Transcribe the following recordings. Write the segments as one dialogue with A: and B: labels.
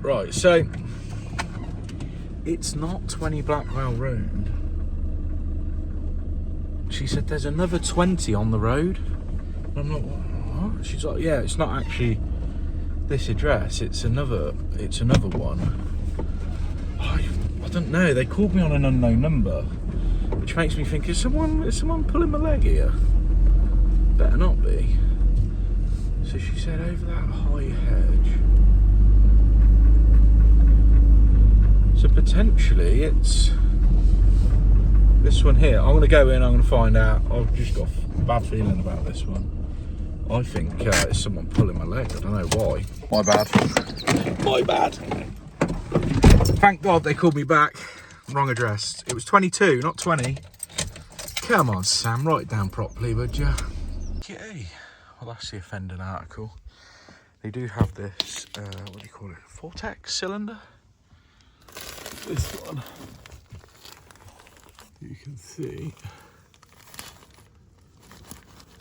A: Right, so it's not 20 Blackwell Road. She said there's another 20 on the road. And I'm like, what? She's like, yeah, it's not actually this address, it's another one. I don't know, they called me on an unknown number, which makes me think, is someone pulling my leg here? Better not be. So she said over that high hedge. So potentially it's this one here. I'm going to go in, I'm going to find out. I've just got a bad feeling about this one. I think it's someone pulling my leg. I don't know why. My bad. My bad. Thank God they called me back. Wrong address. It was 22, not 20. Come on, Sam, write it down properly, would you? Okay. Well, that's the offending article. They do have this, what do you call it? Vortex cylinder? This one. You can see.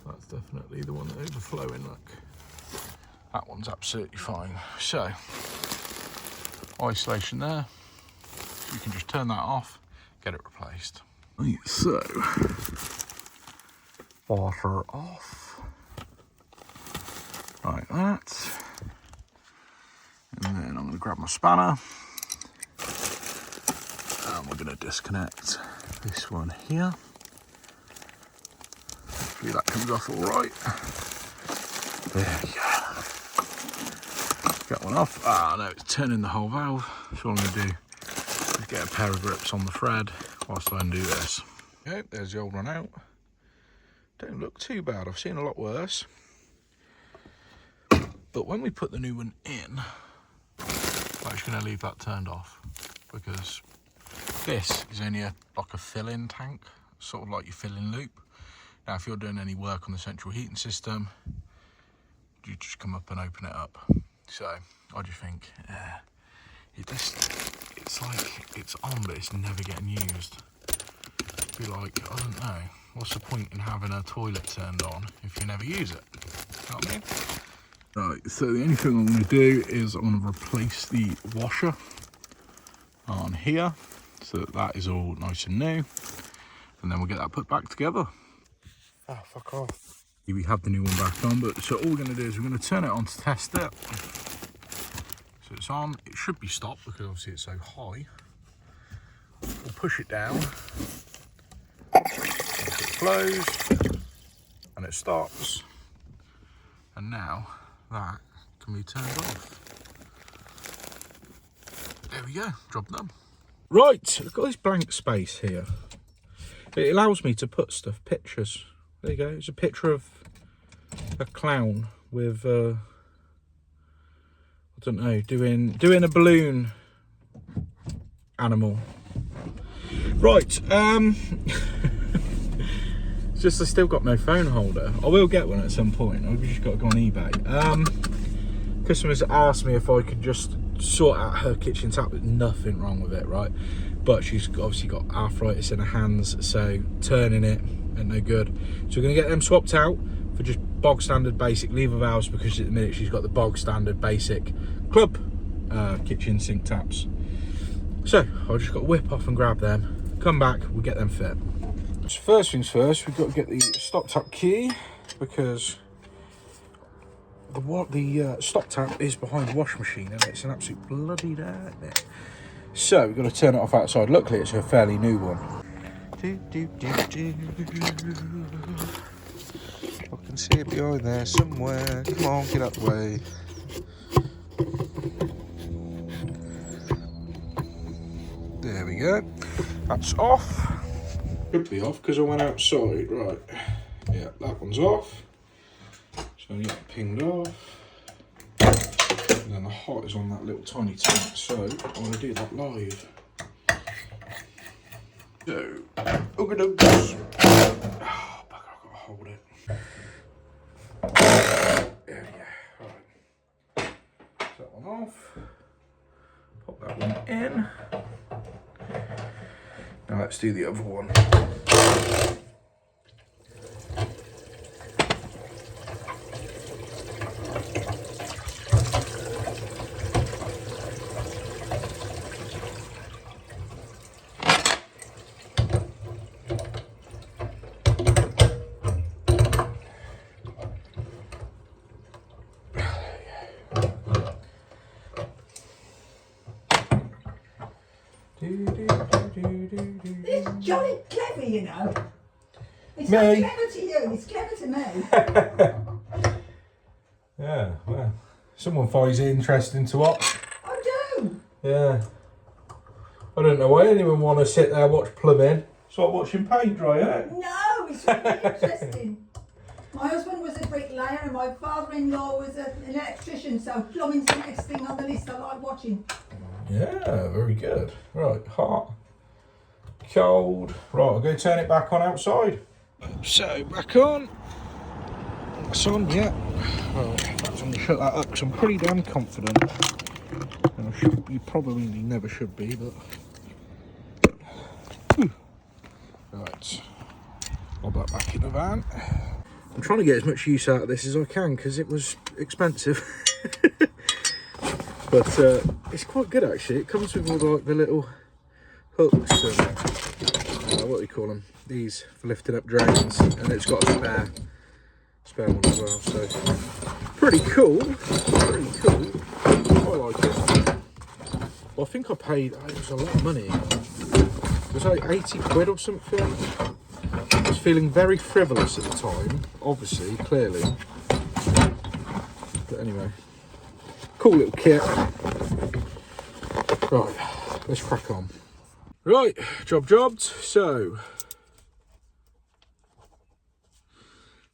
A: That's definitely the one overflowing, look. That one's absolutely fine. So, isolation there. You can just turn that off, get it replaced. Right, so, water off. Like that. And then I'm going to grab my spanner. And we're going to disconnect this one here. Hopefully that comes off all right. There we go. Get one off. Ah, no, it's turning the whole valve. So all I'm going to do is get a pair of grips on the thread whilst I undo this. Okay, there's the old one out. Don't look too bad. I've seen a lot worse. But when we put the new one in, I'm just going to leave that turned off because this is only like a fill-in tank, sort of like your fill-in loop. Now, if you're doing any work on the central heating system, you just come up and open it up. So I just think, it's like it's on, but it's never getting used. Be like, I don't know, what's the point in having a toilet turned on if you never use it? You know what I mean? Right, so the only thing I'm going to do is I'm going to replace the washer on here so that is all nice and new, and then we'll get that put back together. Oh, fuck off. We have the new one back on, but so all we're going to do is we're going to turn it on to test it. So it's on, it should be stopped because obviously it's so high. We'll push it down, it flows, and it stops. And now that can be turned off. There we go, job done. Right, I've got this blank space here. It allows me to put stuff, pictures. There you go, it's a picture of a clown with, I don't know, doing a balloon animal. Right, it's just I still got no phone holder. I will get one at some point. I've just got to go on eBay. Customers asked me if I could just sort out her kitchen tap. There's nothing wrong with it, right? But she's obviously got arthritis in her hands, so turning it ain't no good. So we're going to get them swapped out for just bog standard basic lever valves, because at the minute she's got the bog standard basic club kitchen sink taps. So I've just got to whip off and grab them, come back, we'll get them fit. So first things first, we've got to get the stop tap key, because the stop tap is behind the washing machine and it's an absolute bloody nightmare. So we've got to turn it off outside. Luckily it's a fairly new one. I can see it behind there somewhere. Come on, get out the way. There we go. That's off. Should be off because I went outside. Right. Yeah, that one's off. So I get it pinged off. And then the hot is on that little tiny tank. So I'm going to do that live. So, ooga-doogs. Oh, bugger, I've got to hold it. There we go. Right. Take that one off. Pop that one in. Now let's do the other one.
B: It's jolly clever, you know. It's
A: Me?
B: not clever to you, it's clever to me.
A: Yeah, well, someone finds it interesting to watch.
B: I do.
A: Yeah. I don't know why anyone want to sit there and watch plumbing. It's like watching paint dry, isn't it?
B: No, it's really interesting. My husband was a bricklayer and my father-in-law was an electrician, so plumbing's the next thing on the list I like watching.
A: Yeah, very good. Right, hot, cold. Right, I'll go turn it back on outside. So, back on. That's on, yeah. Well, perhaps I'm going to shut that up because I'm pretty damn confident. And you probably never should be, but... Right, I'll put that back in the van. I'm trying to get as much use out of this as I can because it was expensive. But it's quite good actually. It comes with all the little hooks and what do you call them? These for lifting up drains, and it's got a spare one as well. So pretty cool. Pretty cool. I like it. Well, I think I paid. It was a lot of money. It was like 80 quid or something. I was feeling very frivolous at the time, obviously, clearly. But anyway, cool little kit. Right, let's crack on. Right, jobbed. So,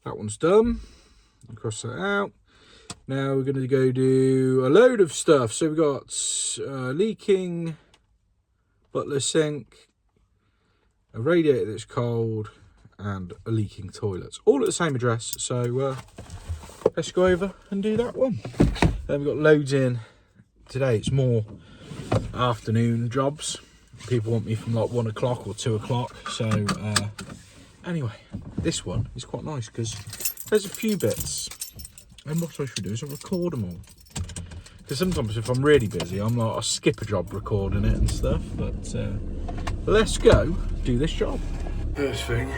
A: that one's done. Cross that out. Now we're going to go do a load of stuff. So we've got leaking Butler sink, a radiator that's cold, and a leaking toilet. All at the same address. So let's go over and do that one. Then we've got loads in today. It's more afternoon jobs. People want me from like 1 o'clock or 2 o'clock. So anyway, this one is quite nice because there's a few bits. And what I should do is I record them all. Because sometimes if I'm really busy, I'm like, I skip a job recording it and stuff. But let's go do this job. First thing,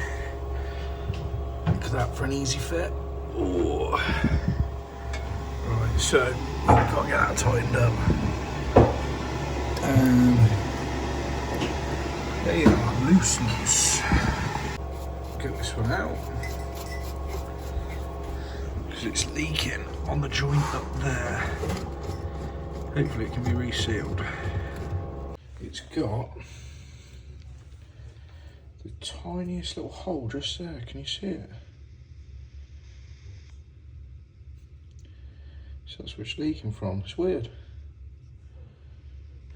A: look at that for an easy fit. Oh. Right, so we've got to get that tightened up. There you are, loose. Get this one out. Because it's leaking on the joint up there. Hopefully it can be resealed. It's got the tiniest little hole just there. Can you see it? So that's where it's leaking from. It's weird.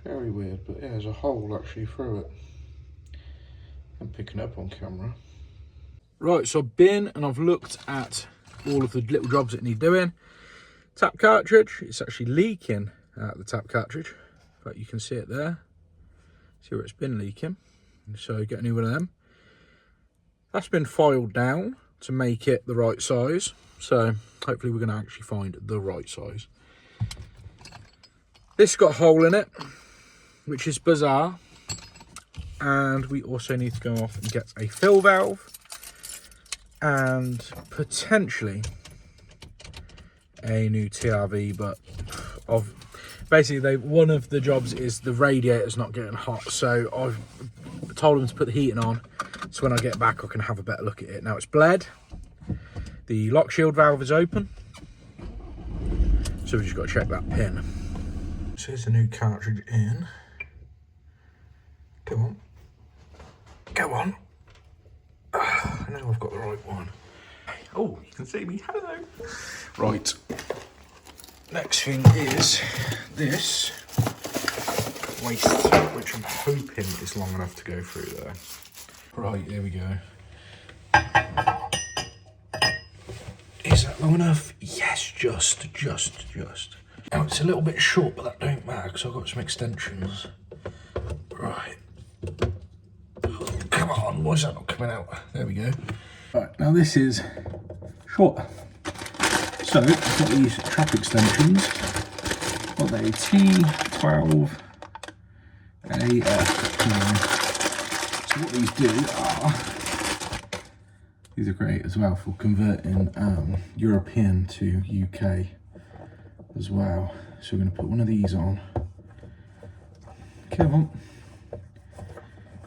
A: Very weird, but yeah, there's a hole actually through it. I'm picking it up on camera. Right, so I've been and I've looked at all of the little jobs that need doing. Tap cartridge, it's actually leaking out the tap cartridge. But you can see it there. See where it's been leaking. So get a new one of them. That's been filed down to make it the right size. So hopefully we're going to actually find the right size. This got a hole in it, which is bizarre. And we also need to go off and get a fill valve. And potentially a new TRV, but basically one of the jobs is the radiator's not getting hot, so I've told them to put the heating on, so when I get back I can have a better look at it. Now it's bled, the lock shield valve is open, so we've just got to check that pin. So here's the new cartridge in. Come on, go on. I know I've got the right one. Oh, you can see me, hello. Right, next thing is this waste, which I'm hoping is long enough to go through there. Right, here we go. Is that long enough? Yes, just. Now it's a little bit short, but that don't matter because I've got some extensions. Right. Come on, why is that not coming out? There we go. Right, now this is short. So I've got these trap extensions. What are they? T12 AF. So what these do are, these are great as well for converting European to UK as well. So we're going to put one of these on. Come on.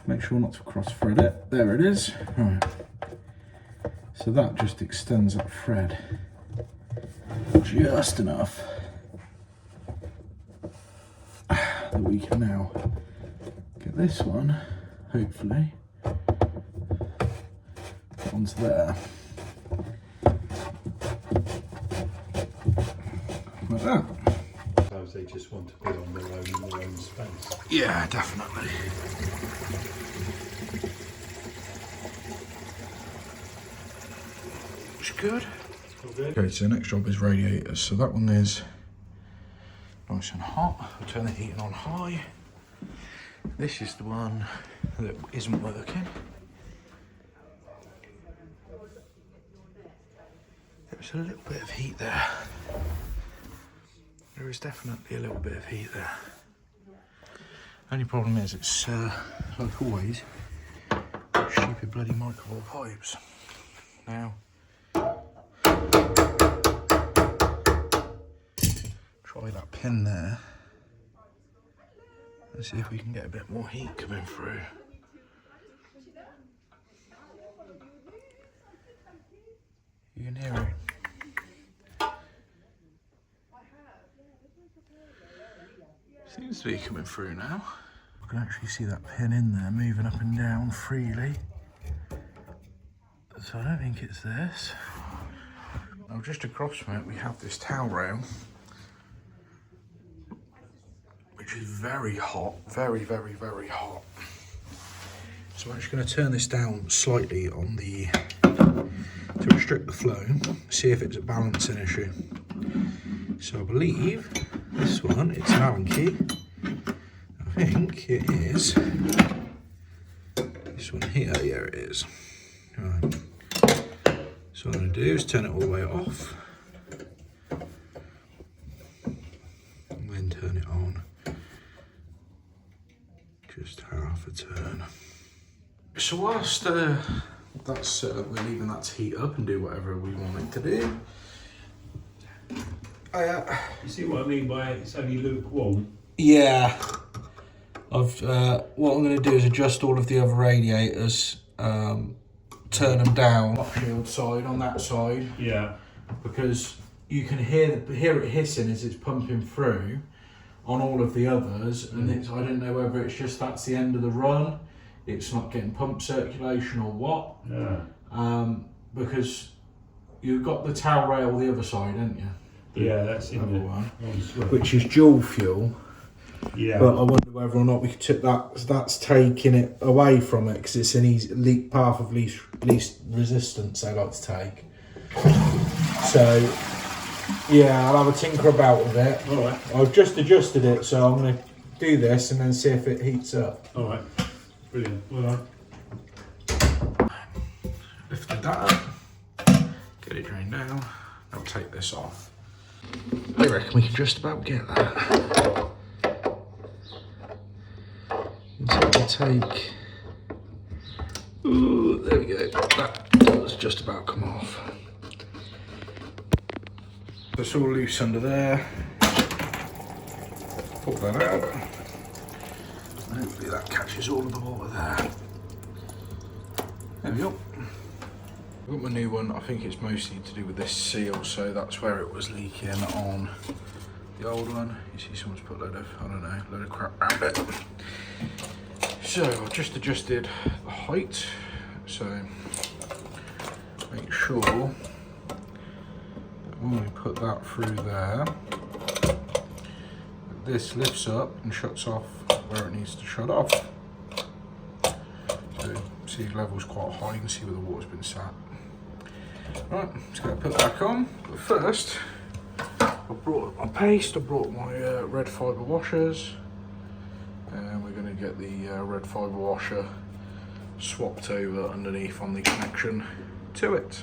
A: Make sure not to cross thread it. There it is. Right. So that just extends that thread just enough that we can now get this one, hopefully, onto there. Like that.
C: Sometimes they just want to be on their own in their own space.
A: Yeah, definitely. Looks good. Okay, so the next job is radiators. So that one is nice and hot. I'll turn the heating on high. This is the one that isn't working. There's a little bit of heat there. There is definitely a little bit of heat there. Only problem is it's, like always, stupid bloody microwave pipes. Now, try that pin there. Let's see if we can get a bit more heat coming through. You can hear it. Seems to be coming through now. I can actually see that pin in there moving up and down freely. So I don't think it's this. Now just across from it we have this towel rail, which is very hot, very, very, very hot. So I'm just going to turn this down slightly on the, to restrict the flow, see if it's a balancing issue. So I believe this one, it's an Allen key. I think it is this one here. Yeah, it is. Right. So what I'm going to do is turn it all the way off and then turn it on just half a turn. So whilst that's we're leaving that to heat up and do whatever we want it to do.
C: You see what I mean by it's only lukewarm?
A: Yeah. What I'm going to do is adjust all of the other radiators, turn them down. Shield side on that side.
C: Yeah.
A: Because you can hear it hissing as it's pumping through on all of the others, and I don't know whether it's just that's the end of the run, it's not getting pump circulation or what.
C: Yeah.
A: Because you've got the towel rail the other side, haven't you?
C: Yeah, that's in
A: the
C: the
A: one,
C: one
A: which is dual fuel.
C: Yeah.
A: But I wonder whether or not we could take that's taking it away from it, because it's an easy path of least resistance they like to take. So yeah, I'll have a tinker about with it.
C: All right.
A: I've just adjusted it, so I'm going to do this and then see if it heats up.
C: All right. Brilliant. Well done.
A: Lifted that up, get it drained down. I'll take this off. I reckon we can just about get that. Take. Ooh, there we go. That does just about come off. It's all loose under there. Pull that out. And hopefully that catches all of the water there. There we go. I've got my new one. I think it's mostly to do with this seal, so that's where it was leaking on the old one. You see someone's put a load of, I don't know, load of crap around it. So I've just adjusted the height, so make sure that when we put that through there, this lifts up and shuts off where it needs to shut off. So see the level's quite high, you can see where the water's been sat. Right, just going to put that back on, but first I've brought my paste, I brought my red fibre washers, and we're going to get the red fibre washer swapped over underneath on the connection to it.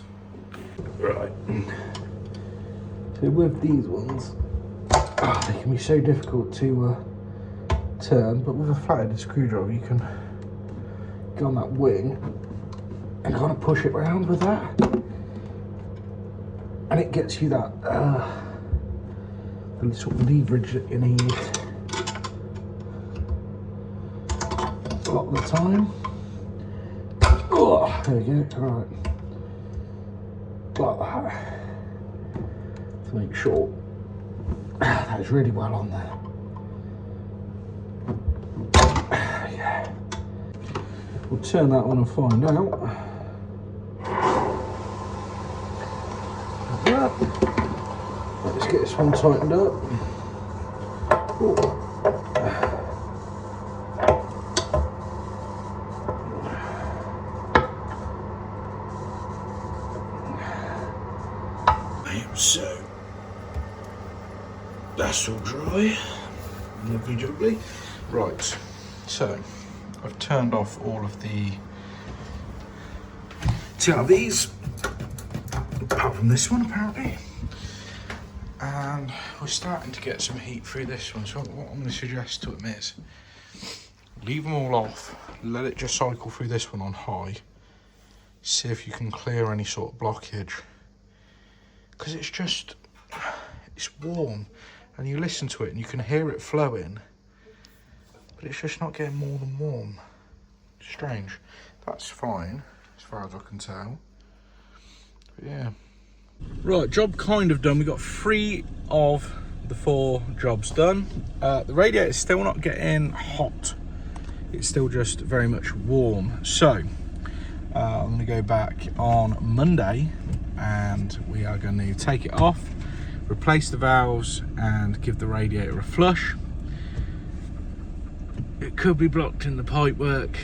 A: Right, so with these ones, they can be so difficult to turn, but with a flathead screwdriver you can go on that wing and kind of push it around with that, and it gets you that the sort of leverage that you need. a lot of the time. Oh, there we go, right. Like that. To make sure that is really well on there. Yeah. We'll turn that on and find out. Like that. Let's get this one tightened up. Ooh. So that's all dry, lovely jubbly. Right, so I've turned off all of the TRVs, apart from this one apparently, and we're starting to get some heat through this one. So what I'm going to suggest to them is leave them all off, let it just cycle through this one on high, see if you can clear any sort of blockage. Because it's warm, and you listen to it and you can hear it flowing, but it's just not getting more than warm. Strange. That's fine, as far as I can tell. But yeah. Right, job kind of done. We got 3 of the 4 jobs done. The radiator's still not getting hot. It's still just very much warm. So, I'm going to go back on Monday, and we are going to take it off, replace the valves and give the radiator a flush. It could be blocked in the pipe work,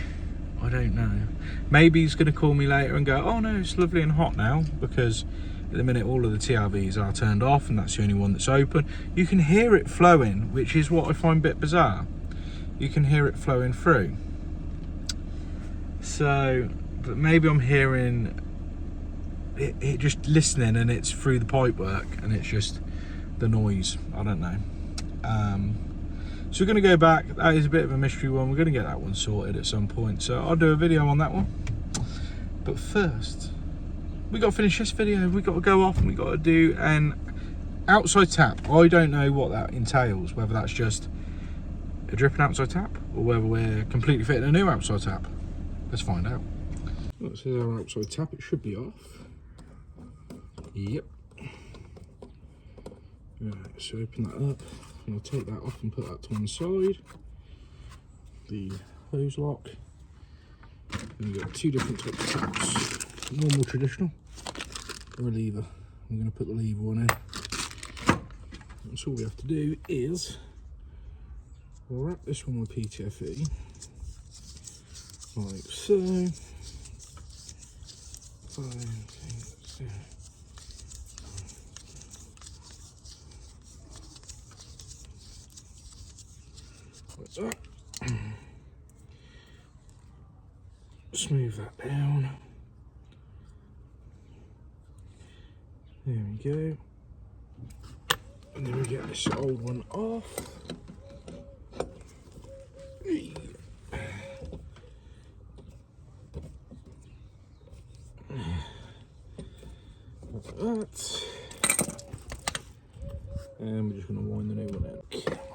A: I don't know. Maybe he's going to call me later and go, oh no, it's lovely and hot now, because at the minute all of the TRVs are turned off and that's the only one that's open. You can hear it flowing, which is what I find a bit bizarre. You can hear it flowing through. So, but maybe I'm hearing it just listening, and it's through the pipe work, and it's just the noise. I don't know. So we're going to go back. That is a bit of a mystery one. We're going to get that one sorted at some point, so I'll do a video on that one. But first, we got to finish this video. We got to go off and we got to do an outside tap. I don't know what that entails, whether that's just a dripping outside tap or whether we're completely fitting a new outside tap. Let's find out. Well, this is our outside tap. It should be off. Yep. Right, so open that up. I'm going to take that off and put that to one side. The hose lock. And we've got 2 different types of taps. Normal, traditional, or a lever. I'm going to put the lever one in. And so all we have to do is wrap this one with PTFE, like so. Like that. Smooth that down. There we go. And then we get this old one off. Like that. And we're just going to wind the new one in. Come on.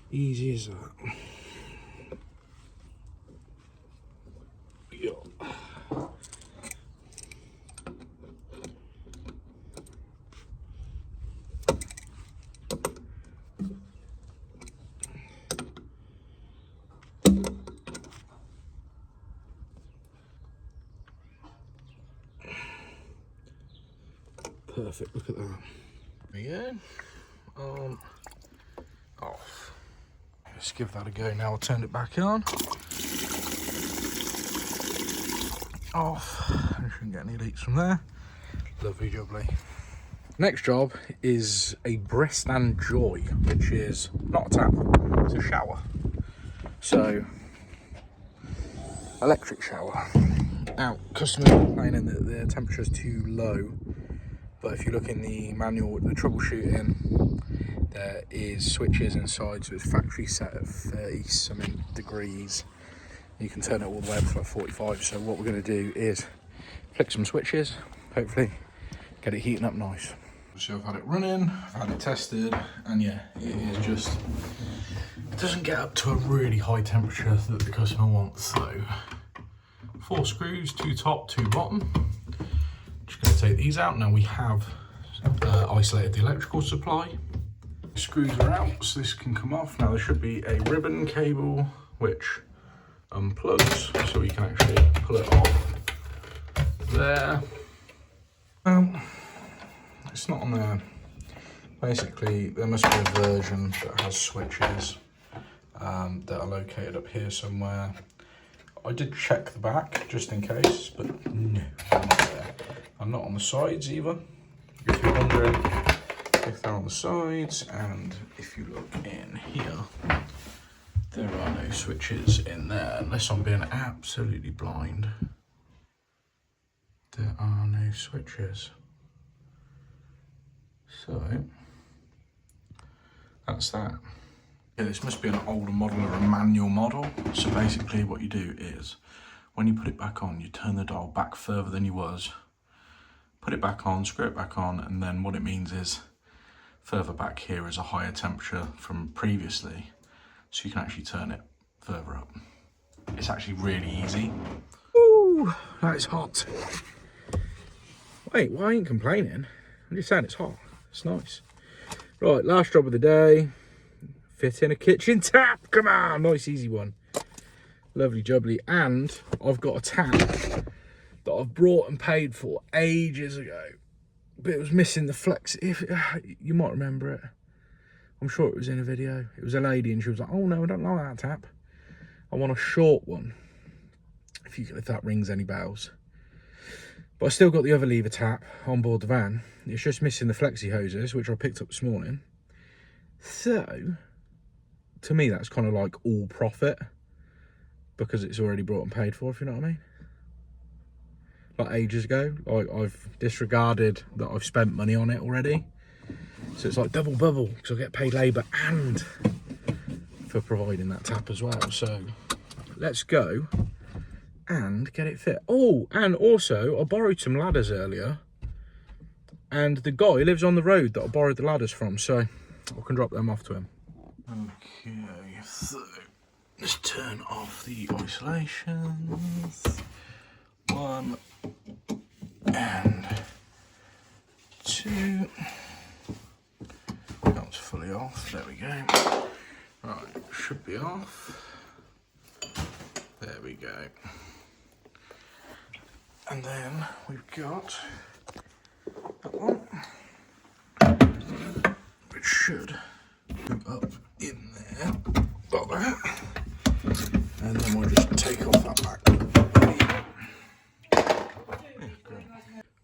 A: Easy as that. Perfect, look at that. There we go. Off. Let's give that a go now. I'll turn it back on. Off. I shouldn't get any leaks from there. Lovely jubbly. Next job is a breast and joy, which is not a tap, it's a shower. So, electric shower. Now, customers are complaining that the temperature is too low, but if you look in the manual with the troubleshooting, there is switches inside, so it's factory set at 30 something degrees. You can turn it all the way up to like 45. So what we're going to do is flick some switches, hopefully get it heating up nice. So I've had it running, I've had it tested, and yeah, it is just, it doesn't get up to a really high temperature that the customer wants. So 4 screws, 2 top, 2 bottom. Just going to take these out. Now we have isolated the electrical supply. Screws are out, so this can come off. Now there should be a ribbon cable which unplugs, so we can actually pull it off there. It's not on there. Basically, there must be a version that has switches that are located up here somewhere. I did check the back just in case, but no, I'm not there. I'm not on the sides either. If you're wondering if they're on the sides, and if you look in here, there are no switches in there, unless I'm being absolutely blind. There are no switches. So, that's that. Yeah, this must be an older model or a manual model. So basically what you do is, when you put it back on, you turn the dial back further than you was, put it back on, screw it back on, and then what it means is, further back here is a higher temperature from previously, so you can actually turn it further up. It's actually really easy. Ooh, that is hot. Wait, well, I ain't complaining. I'm just saying it's hot. It's nice. Right, last job of the day. Fit in a kitchen tap. Come on, nice easy one. Lovely jubbly. And I've got a tap that I've brought and paid for ages ago, but it was missing the flex. If you might remember it, I'm sure it was in a video. It was a lady and she was like, oh no, I don't like that tap. I want a short one. If that rings any bells. But I still got the other lever tap on board the van. It's just missing the flexi hoses, which I picked up this morning. So, to me, that's kind of like all profit, because it's already brought and paid for, if you know what I mean. Like ages ago, like I've disregarded that I've spent money on it already. So it's like double bubble, because I get paid labour and for providing that tap as well. So let's go and get it fit. Oh, and also I borrowed some ladders earlier, and the guy lives on the road that I borrowed the ladders from, so I can drop them off to him. Okay, so let's turn off the isolations. 1 and 2. That's fully off. There we go. Right, should be off. There we go. And then we've got that one, which should go up in there, like that. And then we'll just take off that back.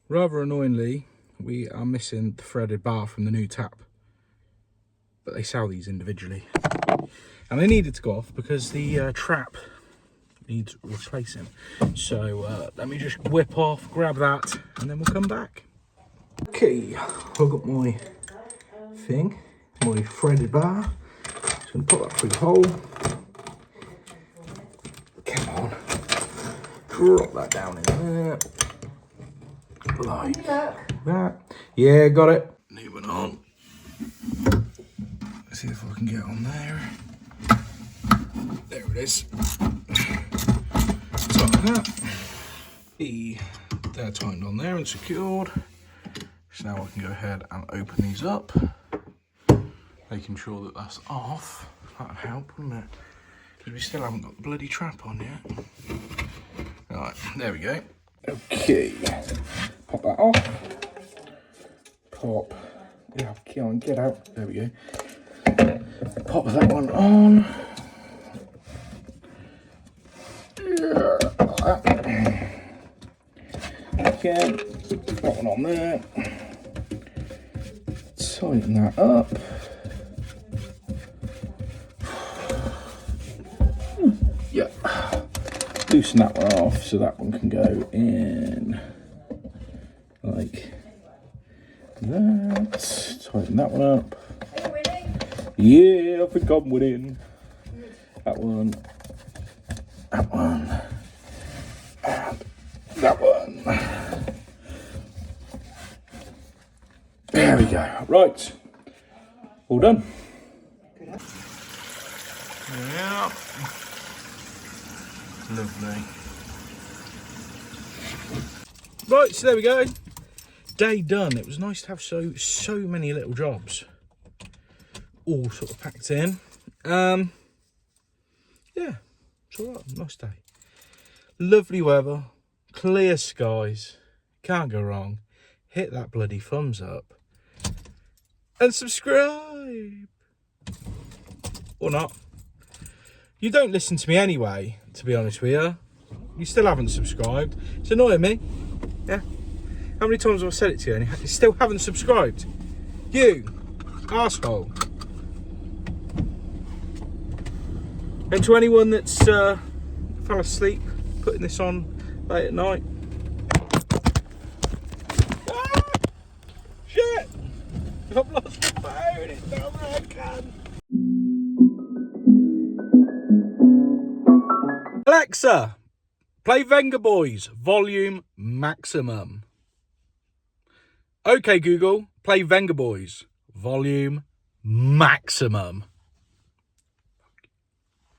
A: Rather annoyingly, we are missing the threaded bar from the new tap, but they sell these individually. And they needed to go off because the trap needs replacing. So let me just whip off, grab that, and then we'll come back. Okay, I've got my thing, my threaded bar. Just gonna put that through the hole. Come on, drop that down in there, like that. Yeah, got it. New one on. Let's see if I can get on there. There it is. So like that. They're tightened on there and secured. So now I can go ahead and open these up, making sure that that's off. That'd help, wouldn't it? Because we still haven't got the bloody trap on yet. Right, there we go. Okay, pop that off. Pop. Yeah, come on, get out. There we go. Pop that one on. Yeah, like that. Okay, that one on there. Tighten that up. Yeah. Loosen that one off so that one can go in like that. Tighten that one up. Yeah, I think I'm winning. That one. That one. And that one. There we go. Right. All done. Yeah. Lovely. Right, so there we go. Day done. It was nice to have so many little jobs all sort of packed in. Yeah, it's all right. Nice day. Lovely weather, clear skies. Can't go wrong. Hit that bloody thumbs up and subscribe, or not. You don't listen to me anyway, to be honest with you. You still haven't subscribed. It's annoying me. Yeah. How many times have I said it to you and you still haven't subscribed? You arsehole. And to anyone that's fell asleep putting this on late at night. Ah! Shit! I've lost the phone. It's not working. Alexa, play Venga Boys, volume maximum. Okay, Google, play Venga Boys, volume maximum.